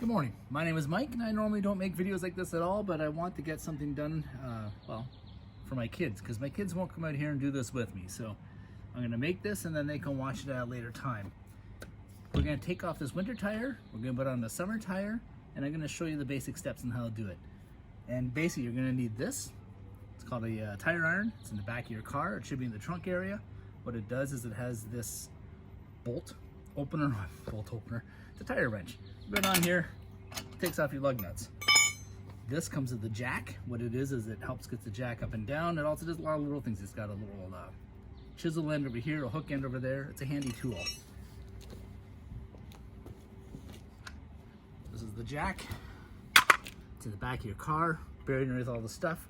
Good morning. My name is Mike, and I normally don't make videos like this at all, but I want to get something done, well, for my kids, because my kids won't come out here and do this with me. So I'm going to make this, and then they can watch it at a later time. We're going to take off this winter tire, we're going to put on the summer tire, and I'm going to show you the basic steps on how to do it. And basically, you're going to need this. It's called a tire iron. It's in the back of your car. It should be in the trunk area. What it does is it has this bolt opener. It's a tire wrench. You put it on here, takes off your lug nuts. This comes with the jack. What it is it helps get the jack up and down. It also does a lot of little things. It's got a little chisel end over here, a hook end over there. It's a handy tool. This is the jack. It's in the back of your car, buried underneath all the stuff.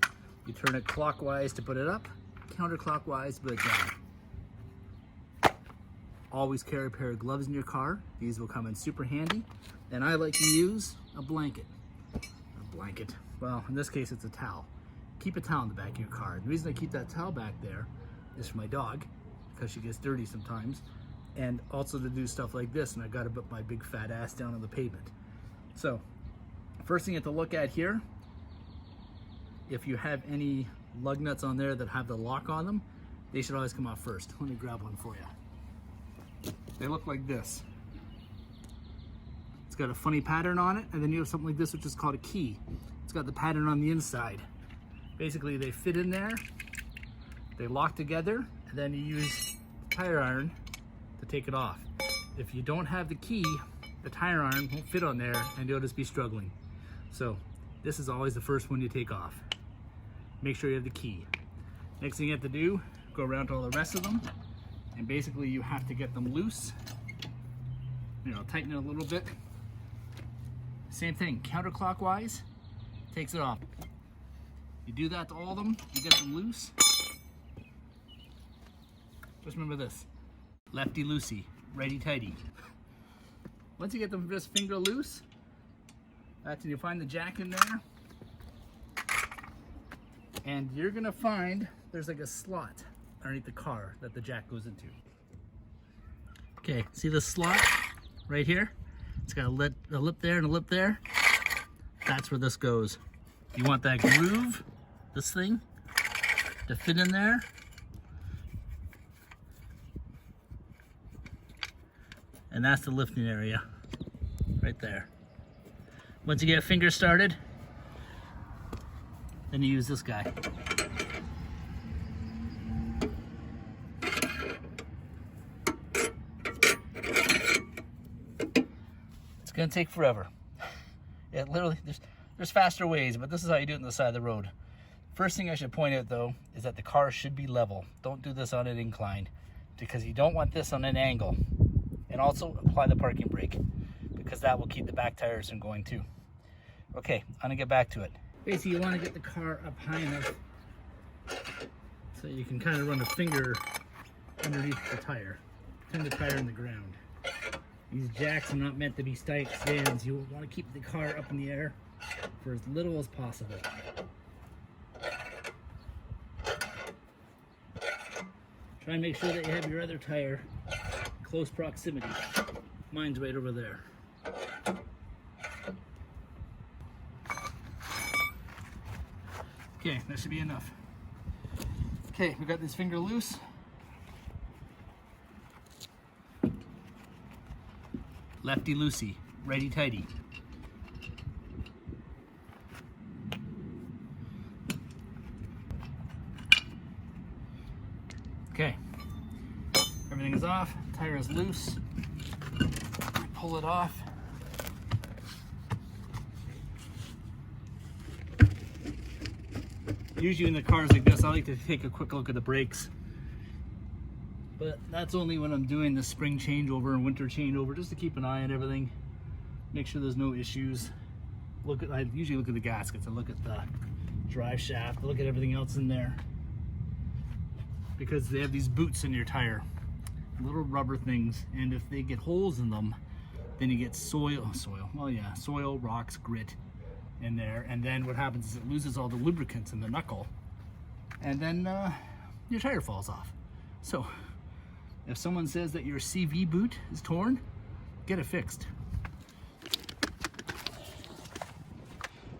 You turn it clockwise to put it up, counterclockwise to put it down. Always carry a pair of gloves in your car. These will come in super handy. And I like to use a blanket. Well, in this case, it's a towel. Keep a towel in the back of your car. The reason I keep that towel back there is for my dog, because she gets dirty sometimes, and also to do stuff like this, and I gotta put my big fat ass down on the pavement. So, first thing you have to look at here, if you have any lug nuts on there that have the lock on them, they should always come off first. Let me grab one for you. They look like this. It's got a funny pattern on it, and then you have something like this, which is called a key. It's got the pattern on the inside. Basically, they fit in there, they lock together, and then you use the tire iron to take it off. If you don't have the key, the tire iron won't fit on there, and you'll just be struggling. So, this is always the first one you take off. Make sure you have the key. Next thing you have to do, go around to all the rest of them, and basically you have to get them loose. Tighten it a little bit. Same thing, counterclockwise, takes it off. You do that to all of them, you get them loose. Just remember this, lefty loosey, righty tighty. Once you get them just finger loose, that's when you find the jack in there. And you're gonna find there's like a slot underneath the car that the jack goes into. Okay, see the slot right here? It's got a lip there and a lip there. That's where this goes. You want that groove, this thing, to fit in there. And that's the lifting area, right there. Once you get fingers started, then you use this guy. It's gonna take forever. It literally, there's faster ways, but this is how you do it on the side of the road. First thing I should point out though, is that the car should be level. Don't do this on an incline, because you don't want this on an angle. And also apply the parking brake, because that will keep the back tires from going too. Okay, I'm gonna get back to it. Basically, you want to get the car up high enough so you can kind of run a finger underneath the tire. Turn the tire in the ground. These jacks are not meant to be tight stands. You want to keep the car up in the air for as little as possible. Try and make sure that you have your other tire in close proximity. Mine's right over there. Okay, that should be enough. Okay, we got this finger loose. Lefty loosey, righty tighty. Okay, everything is off, tire is loose. Pull it off. Usually in the cars like this, I like to take a quick look at the brakes. But that's only when I'm doing the spring changeover and winter changeover, just to keep an eye on everything. Make sure there's no issues. I usually look at the gaskets, I look at the drive shaft, I look at everything else in there. Because they have these boots in your tire, little rubber things, and if they get holes in them, then you get soil, rocks, grit in there, and then what happens is it loses all the lubricants in the knuckle, and then your tire falls off. So if someone says that your CV boot is torn, get it fixed.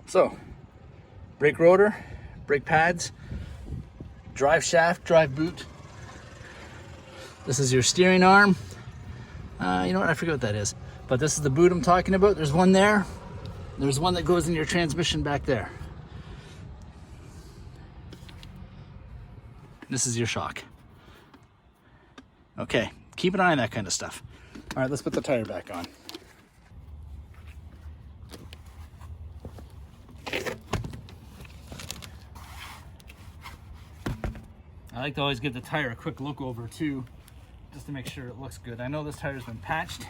So, brake rotor, brake pads, drive shaft, drive boot. This is your steering arm. You know what, I forget what that is. But this is the boot I'm talking about. There's one there. There's one that goes in your transmission back there. This is your shock. Okay, keep an eye on that kind of stuff. All right, let's put the tire back on. I like to always give the tire a quick look over too, just to make sure it looks good. I know this tire's been patched.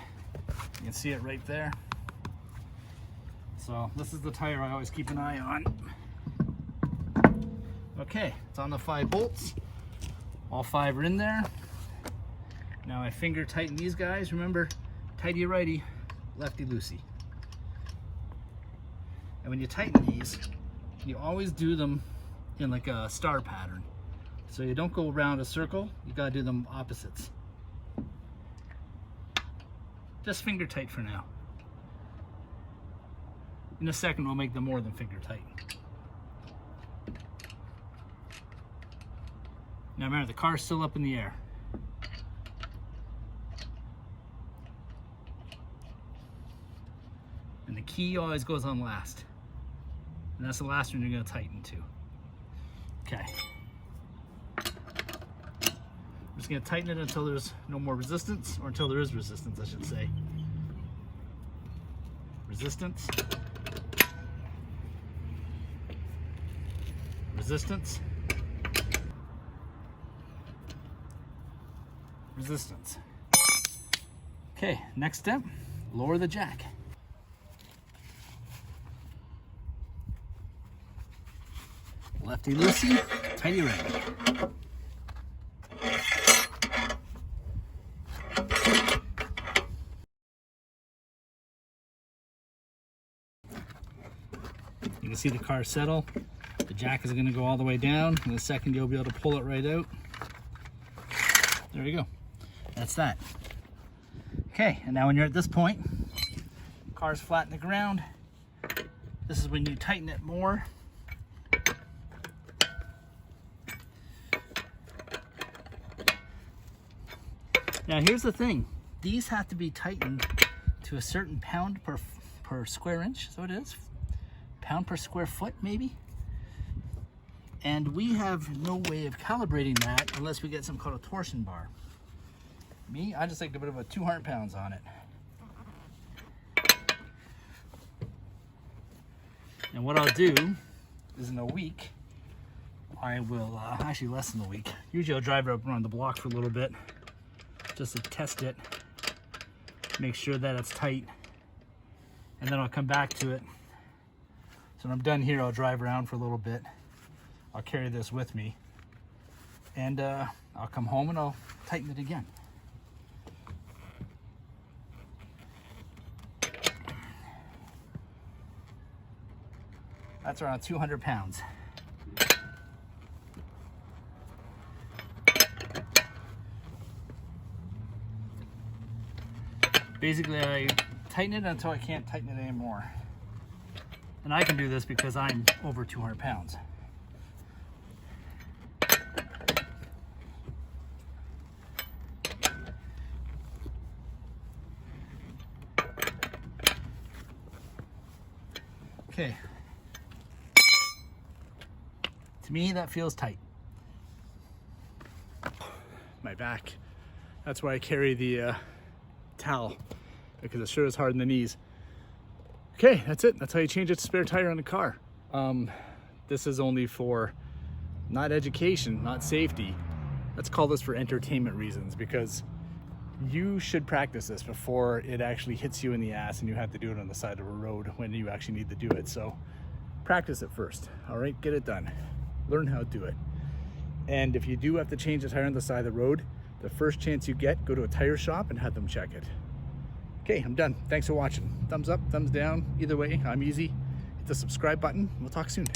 You can see it right there. So this is the tire I always keep an eye on. Okay, it's on the 5 bolts. All 5 are in there. Now I finger tighten these guys. Remember, tighty righty, lefty loosey. And when you tighten these, you always do them in like a star pattern. So you don't go around a circle, you gotta do them opposites. Just finger tight for now. In a second, we'll make them more than finger tight. Now remember, the car's still up in the air. And the key always goes on last. And that's the last one you're gonna tighten to. Okay. I'm just gonna tighten it until there's no more resistance, or until there is resistance, I should say. Resistance. Resistance. Resistance. Okay, next step, lower the jack. Lefty loosey, tighty righty. You can see the car settle. The jack is going to go all the way down. In a second, you'll be able to pull it right out. There you go. That's that. Okay, and now when you're at this point, car's flat in the ground. This is when you tighten it more. Now here's the thing. These have to be tightened to a certain pound per square inch. So it is. Pound per square foot, maybe. And we have no way of calibrating that unless we get something called a torsion bar. Me, I just like a bit of a 200 pounds on it. And what I'll do is in a week, I will, actually less than a week, usually I'll drive it up around the block for a little bit just to test it, make sure that it's tight, and then I'll come back to it. So when I'm done here, I'll drive around for a little bit. I'll carry this with me, and I'll come home and I'll tighten it again. That's around 200 pounds. Basically, I tighten it until I can't tighten it anymore. And I can do this because I'm over 200 pounds. Okay. To me, that feels tight. My back. That's why I carry the towel, because it sure is hard in the knees. Okay, that's it. That's how you change a spare tire on a car. This is only for not education, not safety. Let's call this for entertainment reasons, because you should practice this before it actually hits you in the ass and you have to do it on the side of a road when you actually need to do it. So practice it first, all right? Get it done. Learn how to do it. And if you do have to change the tire on the side of the road, the first chance you get, go to a tire shop and have them check it. Okay, I'm done. Thanks for watching. Thumbs up, thumbs down. Either way, I'm easy. Hit the subscribe button. We'll talk soon.